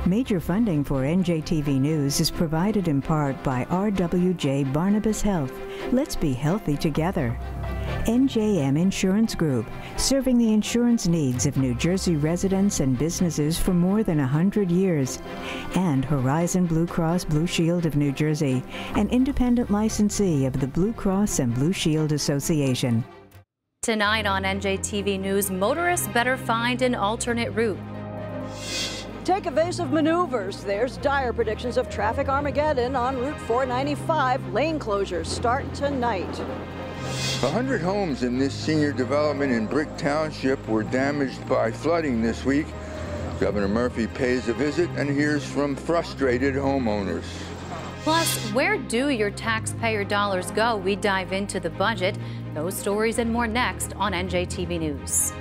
Major funding for NJTV News is provided in part by RWJ Barnabas Health. Let's be healthy together. NJM Insurance Group, serving the insurance needs of New Jersey residents and businesses for more than 100 years. And Horizon Blue Cross Blue Shield of New Jersey, an independent licensee of the Blue Cross and Blue Shield Association. Tonight on NJTV News, motorists better find an alternate route. Take evasive maneuvers. There's dire predictions of traffic Armageddon on Route 495. Lane closures start tonight. 100 homes in this senior development in Brick Township were damaged by flooding this week. Governor Murphy pays a visit and hears from frustrated homeowners. Plus, where do your taxpayer dollars go? We dive into the budget. Those stories and more next on NJTV News.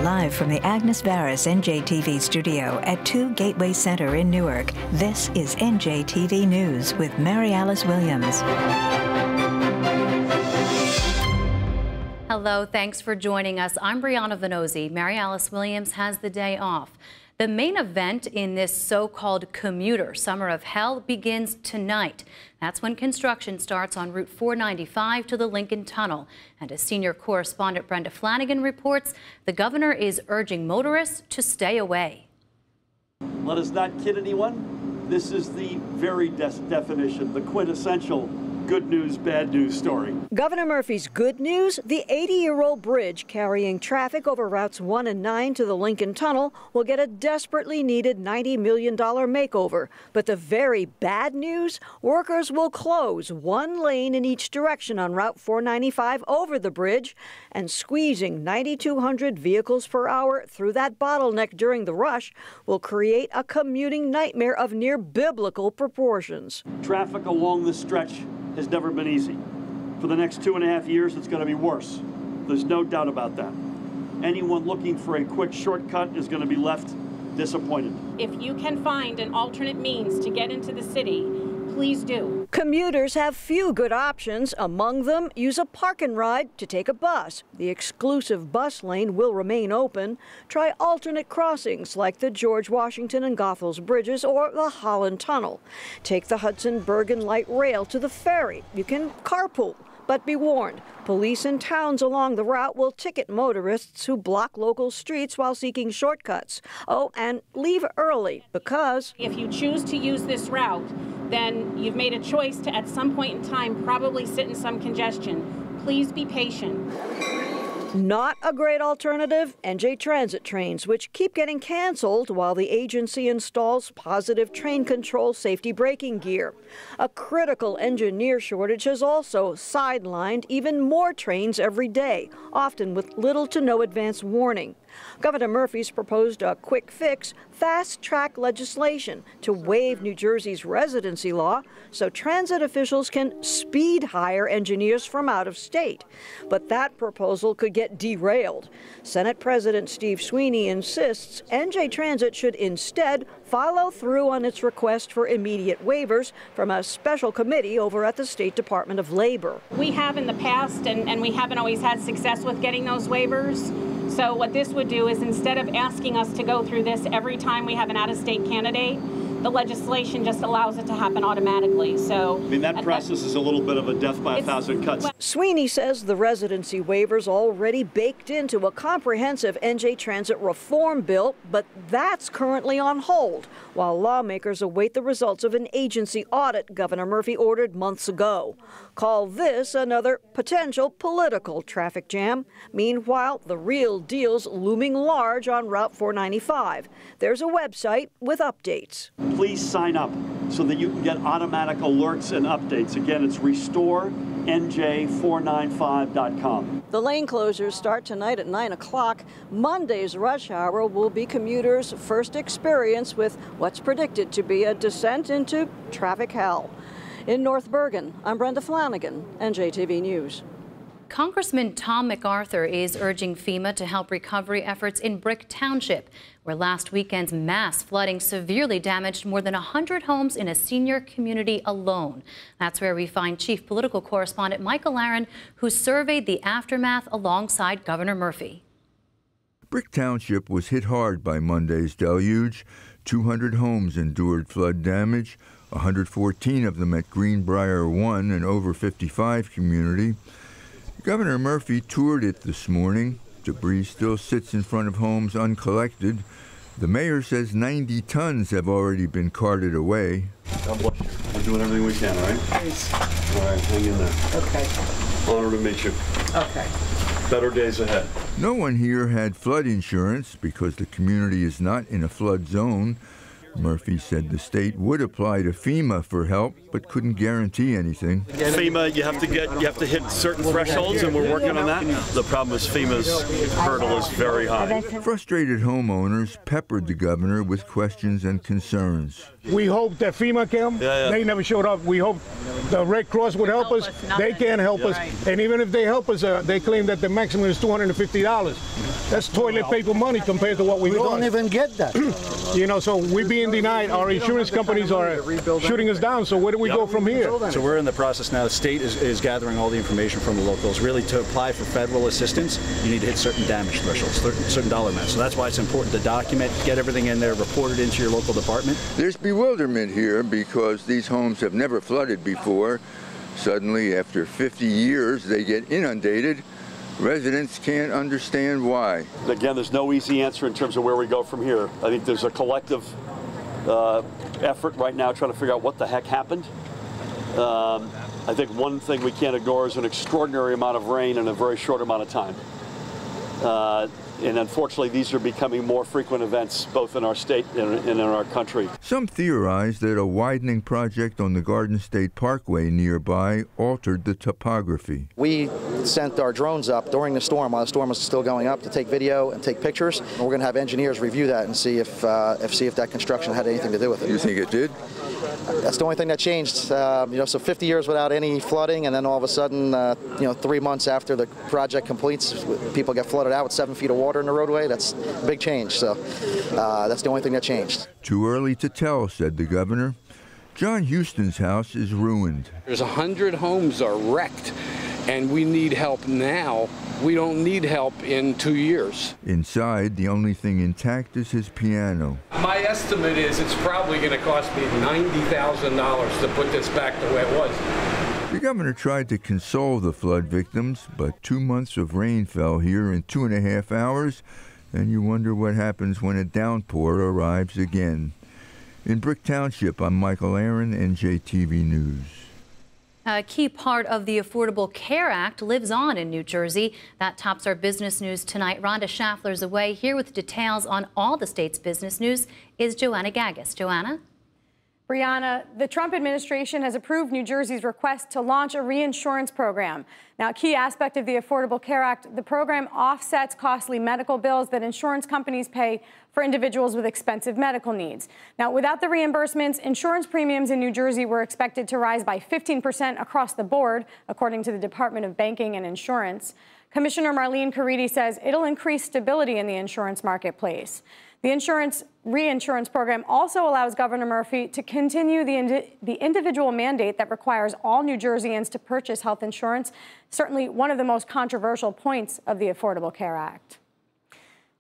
Live from the Agnes Varus NJTV studio at 2 Gateway Center in Newark, this is NJTV News with Mary Alice Williams. Hello, thanks for joining us. I'm Brianna Venozzi. Mary Alice Williams has the day off. The main event in this so-called commuter summer of hell begins tonight. That's when construction starts on Route 495 to the Lincoln Tunnel. And as senior correspondent Brenda Flanagan reports, the governor is urging motorists to stay away. Let us not kid anyone. This is the very definition, the quintessential good news, bad news story. Governor Murphy's good news, the 80-year-old bridge carrying traffic over routes 1 and 9 to the Lincoln Tunnel will get a desperately needed $90 million makeover. But the very bad news, workers will close one lane in each direction on Route 495 over the bridge, and squeezing 9,200 vehicles per hour through that bottleneck during the rush will create a commuting nightmare of near biblical proportions. Traffic along this stretch has never been easy. For the next 2.5 years, it's going to be worse. There's no doubt about that. Anyone looking for a quick shortcut is going to be left disappointed. If you can find an alternate means to get into the city, please do. Commuters have few good options. Among them, use a park and ride to take a bus. The exclusive bus lane will remain open. Try alternate crossings like the George Washington and Goethals bridges or the Holland Tunnel. Take the Hudson-Bergen light rail to the ferry. You can carpool. But be warned, police in towns along the route will ticket motorists who block local streets while seeking shortcuts. Oh, and leave early because if you choose to use this route, then you've made a choice to, at some point in time, probably sit in some congestion. Please be patient. Not a great alternative, NJ Transit trains, which keep getting canceled while the agency installs positive train control safety braking gear. A critical engineer shortage has also sidelined even more trains every day, often with little to no advance warning. Governor Murphy's proposed a quick fix, fast-track legislation to waive New Jersey's residency law so transit officials can speed hire engineers from out of state. But that proposal could get derailed. Senate President Steve Sweeney insists NJ Transit should instead follow through on its request for immediate waivers from a special committee over at the State Department of Labor. We have in the past, and we haven't always had success with getting those waivers. So what this would do is, instead of asking us to go through this every time we have an out-of-state candidate, the legislation just allows it to happen automatically. So, I mean, that process is a little bit of a death by a thousand cuts. Sweeney says the residency waivers already baked into a comprehensive NJ Transit reform bill, but that's currently on hold while lawmakers await the results of an agency audit Governor Murphy ordered months ago. Call this another potential political traffic jam. Meanwhile, the real deal's looming large on Route 495. There's a website with updates. Please sign up so that you can get automatic alerts and updates. Again, it's restorenj495.com. The lane closures start tonight at 9 o'clock. Monday's rush hour will be commuters' first experience with what's predicted to be a descent into traffic hell. In North Bergen, I'm Brenda Flanagan, NJTV News. Congressman Tom MacArthur is urging FEMA to help recovery efforts in Brick Township, where last weekend's mass flooding severely damaged more than 100 homes in a senior community alone. That's where we find Chief Political Correspondent Michael Aaron, who surveyed the aftermath alongside Governor Murphy. Brick Township was hit hard by Monday's deluge. 200 homes endured flood damage, 114 of them at Greenbrier 1, an over 55 community. Governor Murphy toured it this morning. Debris still sits in front of homes uncollected. The mayor says 90 tons have already been carted away. God bless you. We're doing everything we can, all right? Thanks. All right, hang in there. Okay. Honor to meet you. Okay. Better days ahead. No one here had flood insurance because the community is not in a flood zone. Murphy said the state would apply to FEMA for help, but couldn't guarantee anything. FEMA, you have to hit certain thresholds, and we're working on that. The problem is FEMA's hurdle is very high. Frustrated homeowners peppered the governor with questions and concerns. We hope that FEMA can. They never showed up. We hope the Red Cross would help us. They can't help us. And even if they help us, they claim that the maximum is $250. That's toilet paper money compared to what we don't even get that. You know, so we're being denied. Our insurance companies are shooting us down. So where do we go from here? So we're in the process now. The state is gathering all the information from the locals. Really, to apply for federal assistance, you need to hit certain damage thresholds, certain dollar amounts. So that's why it's important to document, get everything in there, report it into your local department. There's bewilderment here because these homes have never flooded before. Suddenly, after 50 years, they get inundated. Residents can't understand why. Again, there's no easy answer in terms of where we go from here. I think there's a collective effort right now trying to figure out what the heck happened. I think one thing we can't ignore is an extraordinary amount of rain in a very short amount of time. And unfortunately, these are becoming more frequent events both in our state and in our country. Some theorize that a widening project on the Garden State Parkway nearby altered the topography. We sent our drones up during the storm while the storm was still going up to take video and take pictures. And we're going to have engineers review that and see if that construction had anything to do with it. You think it did? That's the only thing that changed. So 50 years without any flooding, and then all of a sudden, 3 months after the project completes, people get flooded out with 7 feet of water in the roadway. That's a big change. So that's the only thing that changed. Too early to tell, said the governor. John Houston's house is ruined. There's 100 homes are wrecked, and we need help now. We don't need help in 2 years. Inside, the only thing intact is his piano. My estimate is it's probably going to cost me $90,000 to put this back the way it was. The governor tried to console the flood victims, but 2 months of rain fell here in 2.5 hours, and you wonder what happens when a downpour arrives again. In Brick Township, I'm Michael Aaron, NJTV News. A key part of the Affordable Care Act lives on in New Jersey. That tops our business news tonight. Rhonda Schaffler's away. Here with details on all the state's business news is Joanna Gagis. Joanna? Brianna, the Trump administration has approved New Jersey's request to launch a reinsurance program. Now, a key aspect of the Affordable Care Act, the program offsets costly medical bills that insurance companies pay for individuals with expensive medical needs. Now, without the reimbursements, insurance premiums in New Jersey were expected to rise by 15% across the board, according to the Department of Banking and Insurance. Commissioner Marlene Caridi says it'll increase stability in the insurance marketplace. The reinsurance program also allows Governor Murphy to continue the individual mandate that requires all New Jerseyans to purchase health insurance, certainly one of the most controversial points of the Affordable Care Act.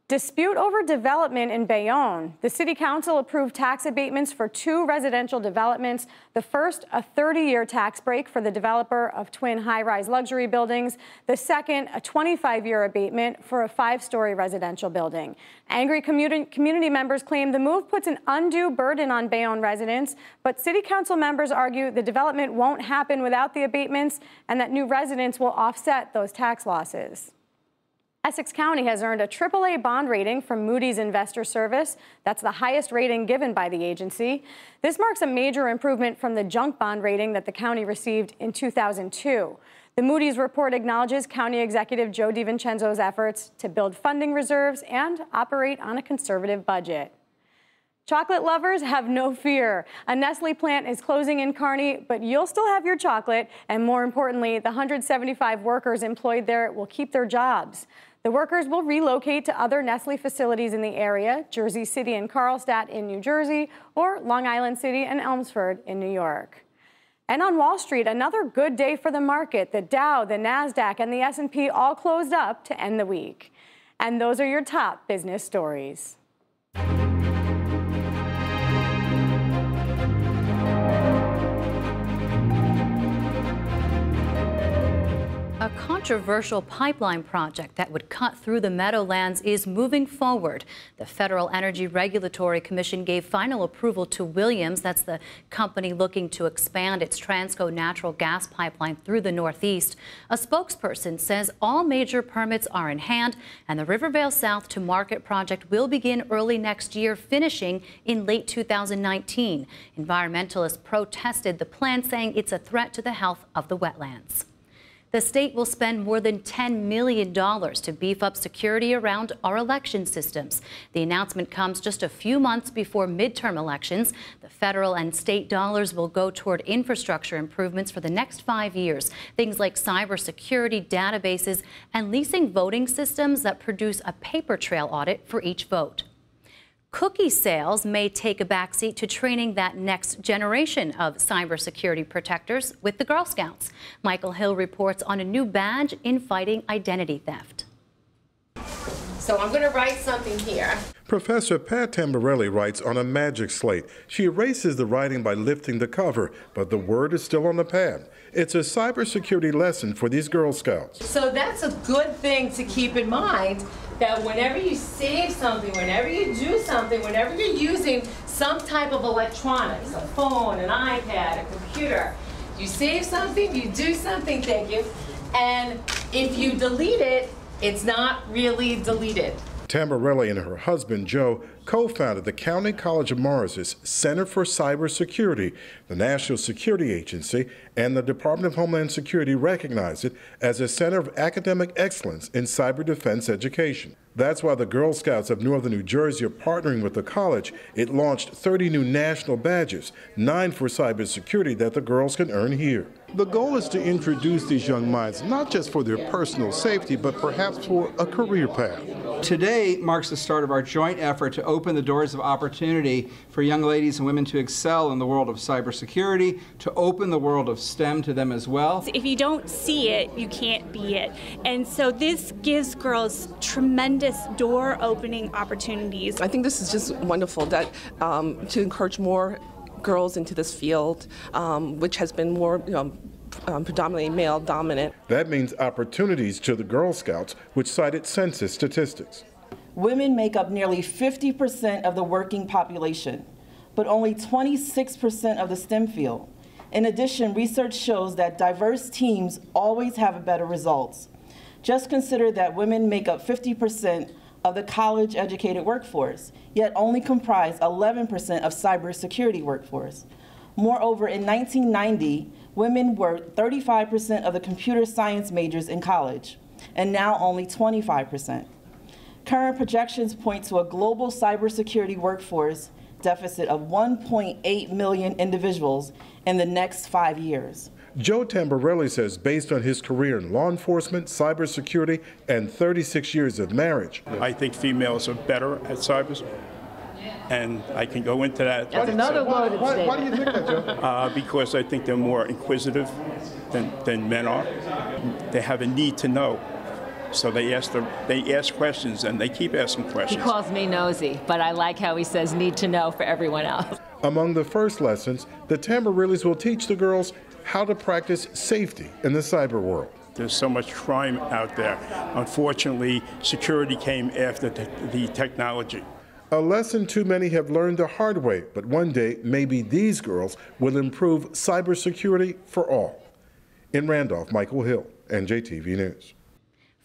Dispute over development in Bayonne. The City Council approved tax abatements for 2 residential developments. The first, a 30-year tax break for the developer of twin high-rise luxury buildings. The second, a 25-year abatement for a 5-story residential building. Angry community members claim the move puts an undue burden on Bayonne residents, but City Council members argue the development won't happen without the abatements and that new residents will offset those tax losses. Essex County has earned a AAA bond rating from Moody's Investor Service. That's the highest rating given by the agency. This marks a major improvement from the junk bond rating that the county received in 2002. The Moody's report acknowledges County Executive Joe DiVincenzo's efforts to build funding reserves and operate on a conservative budget. Chocolate lovers, have no fear. A Nestle plant is closing in Kearney, but you'll still have your chocolate. And more importantly, the 175 workers employed there will keep their jobs. The workers will relocate to other Nestle facilities in the area, Jersey City and Carlstadt in New Jersey, or Long Island City and Elmsford in New York. And on Wall Street, another good day for the market. The Dow, the NASDAQ, and the S&P all closed up to end the week. And those are your top business stories. A controversial pipeline project that would cut through the Meadowlands is moving forward. The Federal Energy Regulatory Commission gave final approval to Williams. That's the company looking to expand its Transco natural gas pipeline through the Northeast. A spokesperson says all major permits are in hand, and the Rivervale South to Market project will begin early next year, finishing in late 2019. Environmentalists protested the plan, saying it's a threat to the health of the wetlands. The state will spend more than $10 million to beef up security around our election systems. The announcement comes just a few months before midterm elections. The federal and state dollars will go toward infrastructure improvements for the next 5 years. Things like cybersecurity, databases, and leasing voting systems that produce a paper trail audit for each vote. Cookie sales may take a backseat to training that next generation of cybersecurity protectors with the Girl Scouts. Michael Hill reports on a new badge in fighting identity theft. So I'm going to write something here. Professor Pat Tamborelli writes on a magic slate. She erases the writing by lifting the cover, but the word is still on the pad. It's a cybersecurity lesson for these Girl Scouts. So that's a good thing to keep in mind, that whenever you save something, whenever you do something, whenever you're using some type of electronics, a phone, an iPad, a computer, you save something, you do something, thank you, and if you delete it, it's not really deleted. Tamborelli and her husband, Joe, co-founded the County College of Morris's Center for Cybersecurity. The National Security Agency and the Department of Homeland Security recognize it as a center of academic excellence in cyber defense education. That's why the Girl Scouts of Northern New Jersey are partnering with the college. It launched 30 new national badges, 9 for cybersecurity that the girls can earn here. The goal is to introduce these young minds not just for their personal safety, but perhaps for a career path. Today marks the start of our joint effort to open the doors of opportunity for young ladies and women to excel in the world of cybersecurity, to open the world of STEM to them as well. If you don't see it, you can't be it. And so this gives girls tremendous door-opening opportunities. I think this is just wonderful that to encourage more girls into this field, which has been more predominantly male dominant. That means opportunities to the Girl Scouts, which cited census statistics. Women make up nearly 50% of the working population, but only 26% of the STEM field. In addition, research shows that diverse teams always have better results. Just consider that women make up 50% of the college-educated workforce, yet only comprise 11% of cybersecurity workforce. Moreover, in 1990, women were 35% of the computer science majors in college, and now only 25%. Current projections point to a global cybersecurity workforce deficit of 1.8 million individuals in the next 5 years. Joe Tamborelli says based on his career in law enforcement, cybersecurity, and 36 years of marriage. I think females are better at cyber, and I can go into that. That's another loaded statement. Why do you think that, Joe? Because I think they're more inquisitive than men are. They have a need to know. So they ask questions, and they keep asking questions. He calls me nosy, but I like how he says need to know for everyone else. Among the first lessons, the Tamborellis will teach the girls how to practice safety in the cyber world. There's so much crime out there. Unfortunately, security came after the technology. A lesson too many have learned the hard way, but one day maybe these girls will improve cybersecurity for all. In Randolph, Michael Hill, NJTV News.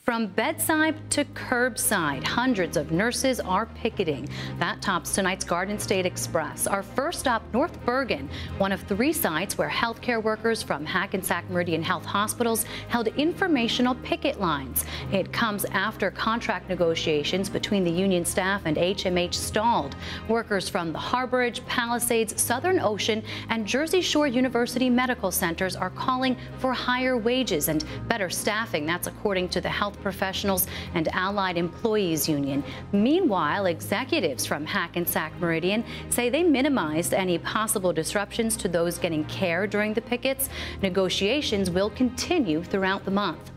From bedside to curbside, hundreds of nurses are picketing. That tops tonight's Garden State Express. Our first stop, North Bergen, one of 3 sites where healthcare workers from Hackensack Meridian Health Hospitals held informational picket lines. It comes after contract negotiations between the union staff and HMH stalled. Workers from the Harborage, Palisades, Southern Ocean, and Jersey Shore University medical centers are calling for higher wages and better staffing. That's according to the Health Professionals and Allied Employees Union. Meanwhile, executives from Hackensack Meridian say they minimized any possible disruptions to those getting care during the pickets. Negotiations will continue throughout the month.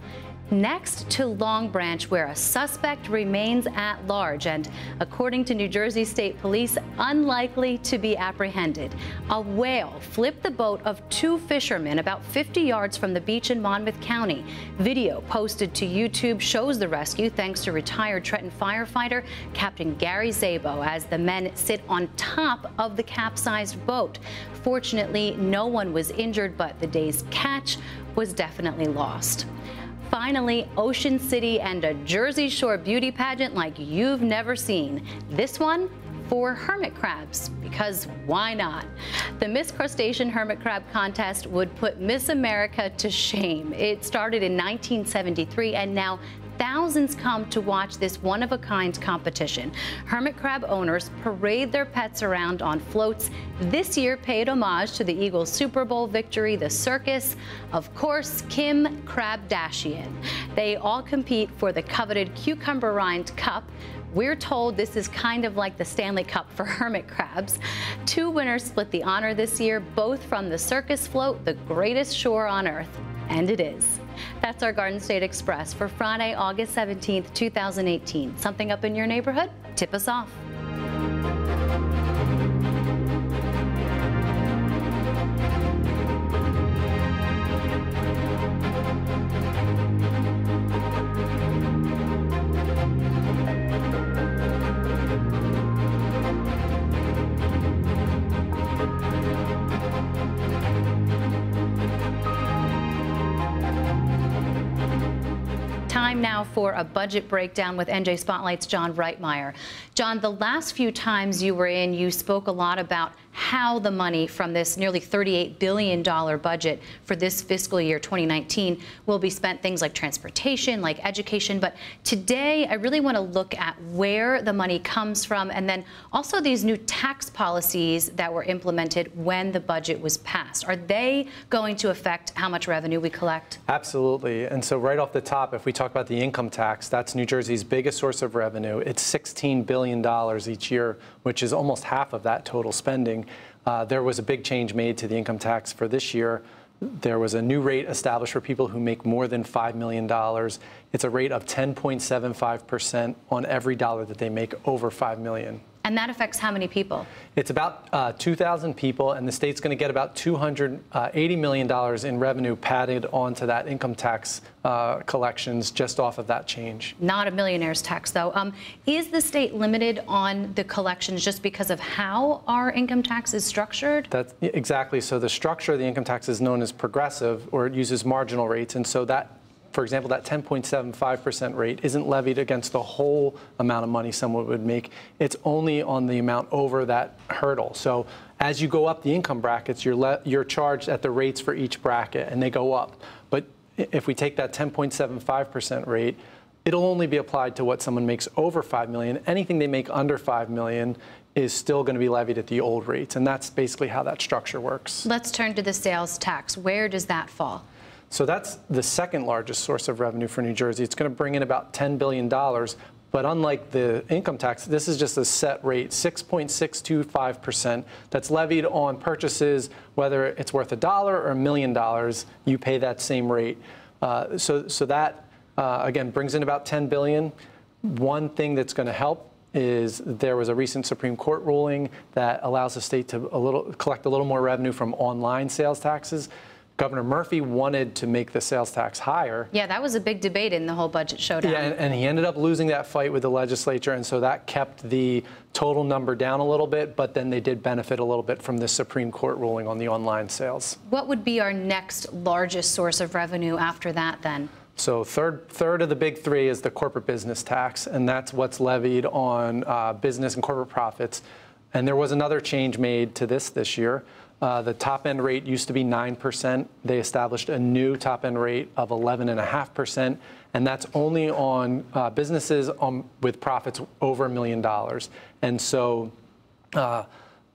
Next to Long Branch, where a suspect remains at large and, according to New Jersey State Police, unlikely to be apprehended. A whale flipped the boat of 2 fishermen about 50 yards from the beach in Monmouth County. Video posted to YouTube shows the rescue thanks to retired Trenton firefighter Captain Gary Szabo as the men sit on top of the capsized boat. Fortunately, no one was injured, but the day's catch was definitely lost. Finally, Ocean City and a Jersey Shore beauty pageant like you've never seen. This one for hermit crabs, because why not? The Miss Crustacean Hermit Crab contest would put Miss America to shame. It started in 1973 and now thousands come to watch this one-of-a-kind competition. Hermit crab owners parade their pets around on floats. This year paid homage to the Eagles' Super Bowl victory, the circus, of course, Kim Kardashian. They all compete for the coveted cucumber rind cup. We're told this is kind of like the Stanley Cup for hermit crabs. 2 winners split the honor this year, both from the circus float, the greatest shore on earth. And it is. That's our Garden State Express for Friday, August 17th, 2018. Something up in your neighborhood? Tip us off. Time now for a budget breakdown with NJ Spotlight's John Reitmeyer. John, the last few times you were in, you spoke a lot about how the money from this nearly $38 billion budget for this fiscal year 2019 will be spent, things like transportation, like education. But today, I really want to look at where the money comes from and then also these new tax policies that were implemented when the budget was passed. Are they going to affect how much revenue we collect? Absolutely. And so right off the top, if we talk about the income tax, that's New Jersey's biggest source of revenue. It's $16 billion each year, which is almost half of that total spending. There was a big change made to the income tax for this year. There was a new rate established for people who make more than $5 million. It's a rate of 10.75% on every dollar that they make over $5 million. And that affects how many people? It's about 2,000 people, and the state's going to get about $280 million in revenue padded onto that income tax collections just off of that change. Not a millionaire's tax, though. Is the state limited on the collections just because of how our income tax is structured? That's exactly. So the structure of the income tax is known as progressive, or it uses marginal rates, and so that, for example, that 10.75% rate isn't levied against the whole amount of money someone would make. It's only on the amount over that hurdle. So as you go up the income brackets, you're charged at the rates for each bracket, and they go up. But if we take that 10.75% rate, it'll only be applied to what someone makes over $5 million. Anything they make under $5 million is still going to be levied at the old rates, and that's basically how that structure works. Let's turn to the sales tax. Where does that fall? So that's the second largest source of revenue for New Jersey. It's going to bring in about $10 billion. But unlike the income tax, this is just a set rate, 6.625%, that's levied on purchases, whether it's worth $1 or $1 million, you pay that same rate. So that, again, brings in about $10 billion. One thing that's going to help is there was a recent Supreme Court ruling that allows the state to collect a little more revenue from online sales taxes. Governor Murphy wanted to make the sales tax higher. Yeah, that was a big debate in the whole budget showdown. Yeah, and he ended up losing that fight with the legislature, and so that kept the total number down a little bit, but then they did benefit a little bit from the Supreme Court ruling on the online sales. What would be our next largest source of revenue after that, then? So third of the big three is the corporate business tax, and that's what's levied on business and corporate profits. And there was another change made to this year. The top-end rate used to be 9%. They established a new top-end rate of 11.5%, and that's only on businesses with profits over $1 million. And so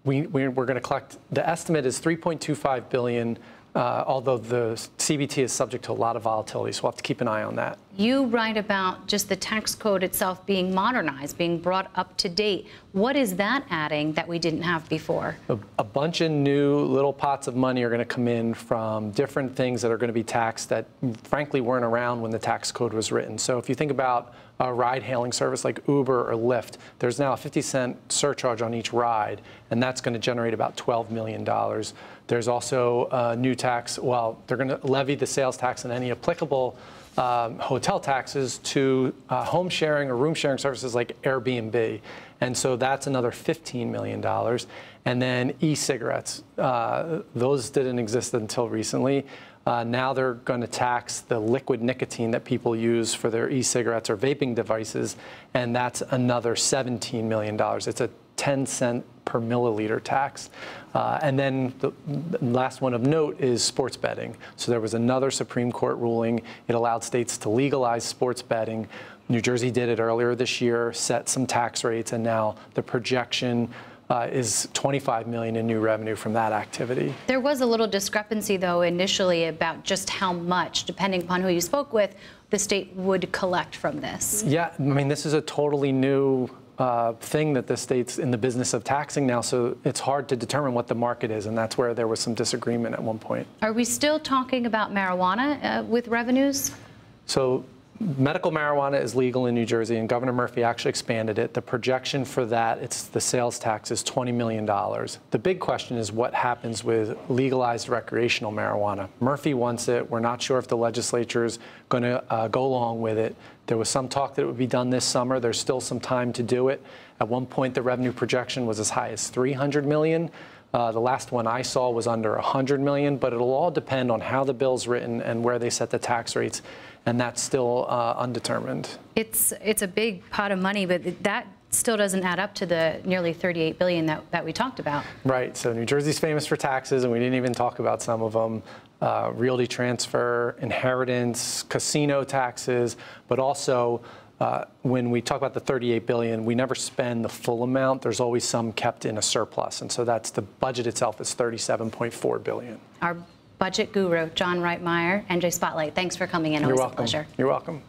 we're going to collect, the estimate is $3.25 billion, although the CBT is subject to a lot of volatility, so we'll have to keep an eye on that. You write about just the tax code itself being modernized, being brought up to date. What is that adding that we didn't have before? A bunch of new little pots of money are going to come in from different things that are going to be taxed that frankly weren't around when the tax code was written. So if you think about a ride-hailing service like Uber or Lyft, there's now a 50-cent surcharge on each ride, and that's going to generate about $12 million. There's also a new tax. Well, they're going to levy the sales tax and any applicable hotel taxes to home sharing or room sharing services like Airbnb. And so that's another $15 million. And then e-cigarettes, those didn't exist until recently. Now they're going to tax the liquid nicotine that people use for their e-cigarettes or vaping devices, and that's another $17 million. It's a 10-cent per milliliter tax. And then the last one of note is sports betting. So there was another Supreme Court ruling. It allowed states to legalize sports betting. New Jersey did it earlier this year, set some tax rates, and now the projection is $25 million in new revenue from that activity. There was a little discrepancy, though, initially about just how much, depending upon who you spoke with, the state would collect from this. Yeah, I mean, this is a totally new thing that the state's in the business of taxing now, so it's hard to determine what the market is, and that's where there was some disagreement at one point. Are we still talking about marijuana with revenues? So medical marijuana is legal in New Jersey, and Governor Murphy actually expanded it. The projection for that, it's the sales tax, is $20 million. The big question is what happens with legalized recreational marijuana. Murphy wants it. We're not sure if the legislature is going to go along with it. There was some talk that it would be done this summer. There's still some time to do it. At one point, the revenue projection was as high as $300 million. The last one I saw was under $100 million, but it'll all depend on how the bill's written and where they set the tax rates, and that's still undetermined. It's a big pot of money, but that still doesn't add up to the nearly $38 billion that we talked about. Right. So New Jersey's famous for taxes, and we didn't even talk about some of them. Realty transfer, inheritance, casino taxes, but also when we talk about the $38 billion, we never spend the full amount. There's always some kept in a surplus, and so that's the budget itself is $37.4 billion. Our budget guru, John Reitmeyer, NJ Spotlight. Thanks for coming in. Always a pleasure. You're welcome.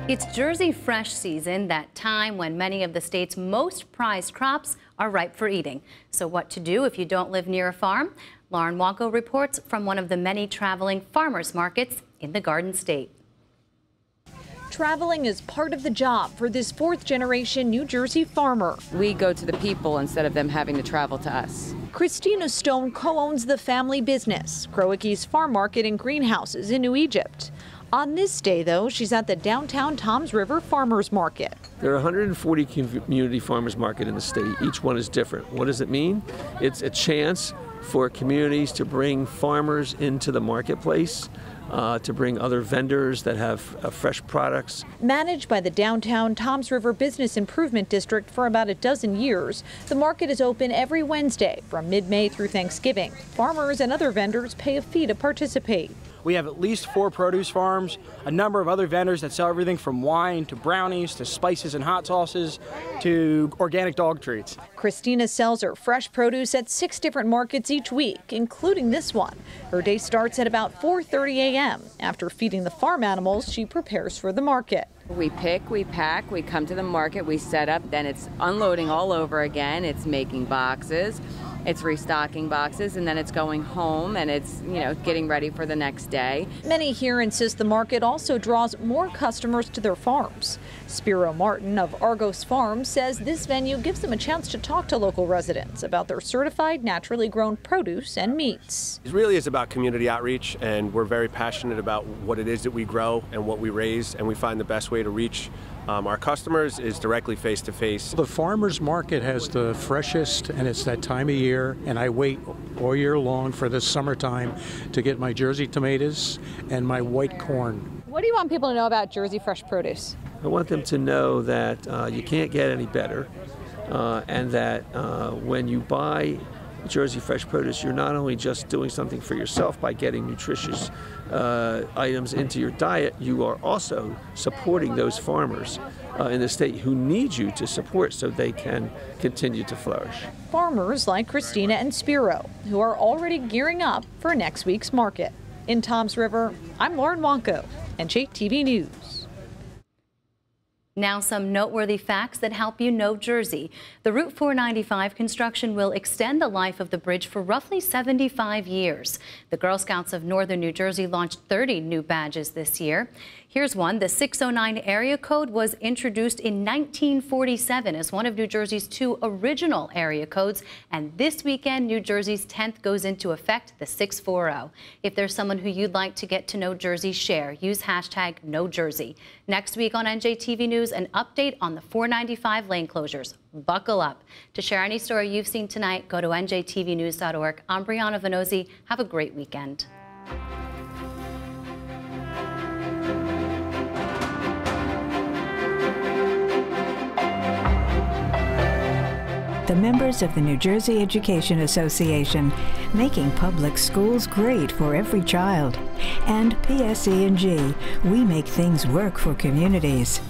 It's Jersey Fresh season, that time when many of the state's most prized crops are ripe for eating. So what to do if you don't live near a farm? Lauren Wanko reports from one of the many traveling farmers markets in the Garden State. Traveling is part of the job for this fourth-generation New Jersey farmer. We go to the people instead of them having to travel to us. Christina Stone co-owns the family business, Kroicke's Farm Market and Greenhouses in New Egypt. On this day, though, she's at the downtown Toms River Farmers Market. There are 140 community farmers market in the state. Each one is different. What does it mean? It's a chance for communities to bring farmers into the marketplace, to bring other vendors that have fresh products. Managed by the downtown Toms River Business Improvement District for about a dozen years, the market is open every Wednesday from mid-May through Thanksgiving. Farmers and other vendors pay a fee to participate. We have at least 4 produce farms, a number of other vendors that sell everything from wine to brownies to spices and hot sauces to organic dog treats. Christina sells her fresh produce at 6 different markets each week, including this one. Her day starts at about 4:30 a.m. After feeding the farm animals, she prepares for the market. We pick, we pack, we come to the market, we set up, then it's unloading all over again. It's making boxes. it's restocking boxes, and then it's going home and it's, getting ready for the next day. Many here insist the market also draws more customers to their farms. Spiro Martin of Argos Farms says this venue gives them a chance to talk to local residents about their certified naturally grown produce and meats. It really is about community outreach, and we're very passionate about what it is that we grow and what we raise, and we find the best way to reach our customers is directly face-to-face. The farmers market has the freshest, and it's that time of year, and I wait all year long for this summertime to get my Jersey tomatoes and my white corn. What do you want people to know about Jersey fresh produce? I want them to know that you can't get any better, and that when you buy Jersey fresh produce, you're not only just doing something for yourself by getting nutritious items into your diet, you are also supporting those farmers in the state who need you to support so they can continue to flourish. Farmers like Christina and Spiro, who are already gearing up for next week's market. In Toms River, I'm Lauren Wonko, NJTV News. Now some noteworthy facts that help you know Jersey. The Route 495 construction will extend the life of the bridge for roughly 75 years. The Girl Scouts of Northern New Jersey launched 30 new badges this year. Here's one. The 609 area code was introduced in 1947 as one of New Jersey's 2 original area codes. And this weekend, New Jersey's 10th goes into effect, the 640. If there's someone who you'd like to get to know Jersey, share. Use hashtag KnowJersey. Next week on NJTV News, an update on the 495 lane closures. Buckle up. To share any story you've seen tonight, go to njtvnews.org. I'm Brianna Venozzi. Have a great weekend. The members of the New Jersey Education Association, making public schools great for every child. And PSE&G, we make things work for communities.